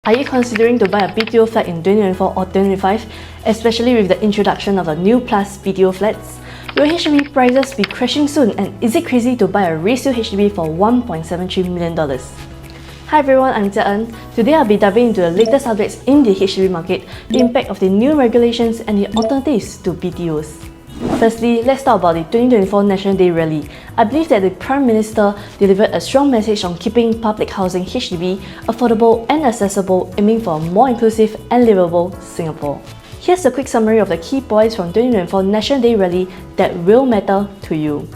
Are you considering to buy a BTO flat in 2024 or 2025, especially with the introduction of the new Plus BTO flats? Will HDB prices be crashing soon, and is it crazy to buy a resale HDB for $1.73 million? Hi everyone, I'm Jia En. Today I'll be diving into the latest updates in the HDB market, the impact of the new regulations and the alternatives to BTOs. Firstly, let's talk about the 2024 National Day Rally. I believe that the Prime Minister delivered a strong message on keeping public housing HDB affordable and accessible, aiming for a more inclusive and livable Singapore. Here's a quick summary of the key points from 2024 National Day Rally that will matter to you.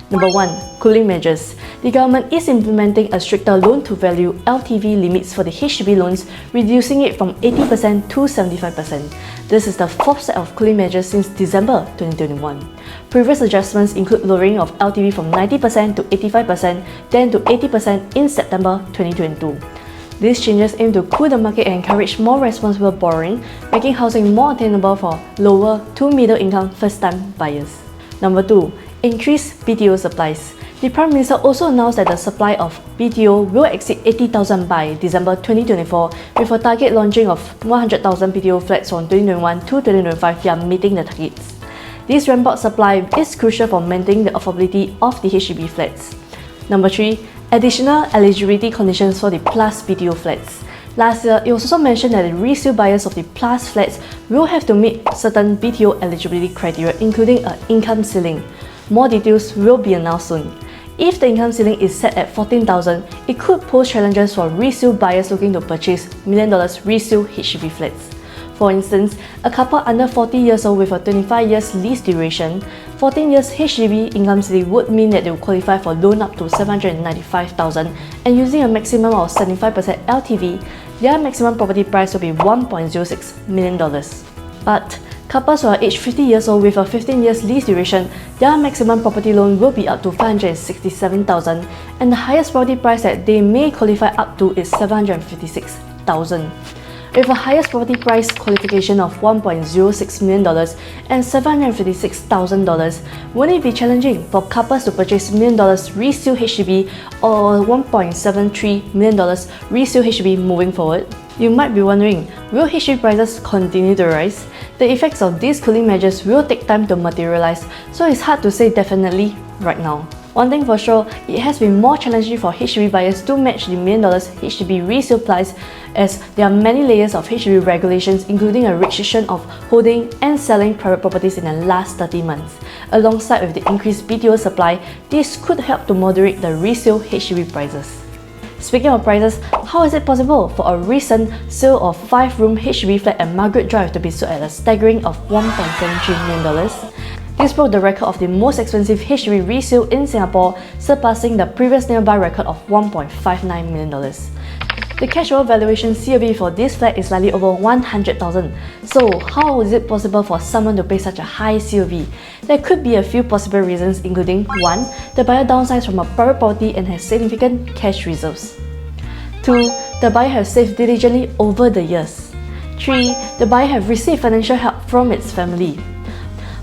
Number 1. Cooling measures. The government is implementing a stricter loan-to-value (LTV) limits for the HDB loans, reducing it from 80% to 75%. This is the fourth set of cooling measures since December 2021. Previous adjustments include lowering of LTV from 90% to 85%, then to 80% in September 2022. These changes aim to cool the market and encourage more responsible borrowing, making housing more attainable for lower to middle-income first-time buyers. Number 2. Increased BTO supplies. The Prime Minister also announced that the supply of BTO will exceed 80,000 by December 2024, with a target launching of 100,000 BTO flats from 2021 to 2025 via meeting the targets. This ramp-up supply is crucial for maintaining the affordability of the HDB flats. Number 3. Additional eligibility conditions for the Plus BTO flats. Last year, it was also mentioned that the resale buyers of the Plus flats will have to meet certain BTO eligibility criteria, including an income ceiling. More details will be announced soon. If the income ceiling is set at $14,000, it could pose challenges for resale buyers looking to purchase $1 million resale HDB flats. For instance, a couple under 40 years old with a 25 years lease duration, 14 years HDB income ceiling would mean that they will qualify for loan up to $795,000, and using a maximum of 75% LTV, their maximum property price will be $1.06 million. But couples who are aged 50 years old with a 15 years lease duration, their maximum property loan will be up to $567,000, and the highest property price that they may qualify up to is $756,000. With a highest property price qualification of $1.06 million and $756,000, won't it be challenging for couples to purchase $1 million resale HDB or $1.73 million resale HDB moving forward? You might be wondering, will HDB prices continue to rise? The effects of these cooling measures will take time to materialize, so it's hard to say definitely right now. One thing for sure, it has been more challenging for HDB buyers to match the $1 million HDB resale price, as there are many layers of HDB regulations, including a restriction of holding and selling private properties in the last 30 months. Alongside with the increased BTO supply, this could help to moderate the resale HDB prices. Speaking of prices, how is it possible for a recent sale of 5-room HDB flat at Margaret Drive to be sold at a staggering of $1.73 million? This broke the record of the most expensive HDB resale in Singapore, surpassing the previous nearby record of $1.59 million. The cash over valuation COV for this flat is slightly over $100,000. So how is it possible for someone to pay such a high COV? There could be a few possible reasons, including 1. The buyer downsized from a private property and has significant cash reserves. 2. The buyer has saved diligently over the years. 3. The buyer have received financial help from its family.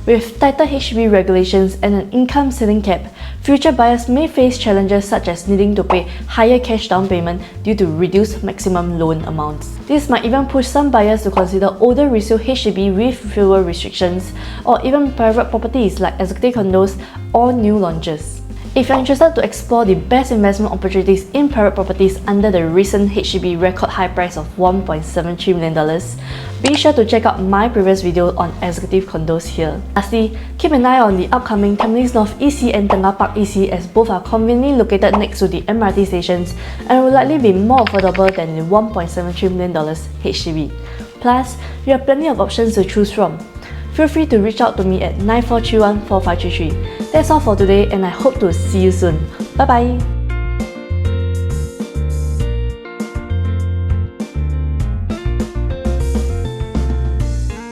With tighter HDB regulations and an income ceiling cap, future buyers may face challenges such as needing to pay higher cash down payment due to reduced maximum loan amounts. This might even push some buyers to consider older resale HDB with fewer restrictions, or even private properties like executive condos or new launches. If you're interested to explore the best investment opportunities in private properties under the recent HDB record high price of $1.73 million, be sure to check out my previous video on executive condos here. Lastly, keep an eye on the upcoming Tampines North EC and Tengah Park EC, as both are conveniently located next to the MRT stations and will likely be more affordable than the $1.73 million HDB. Plus, you have plenty of options to choose from. Feel free to reach out to me at 9431 4533. That's all for today, and I hope to see you soon. Bye bye!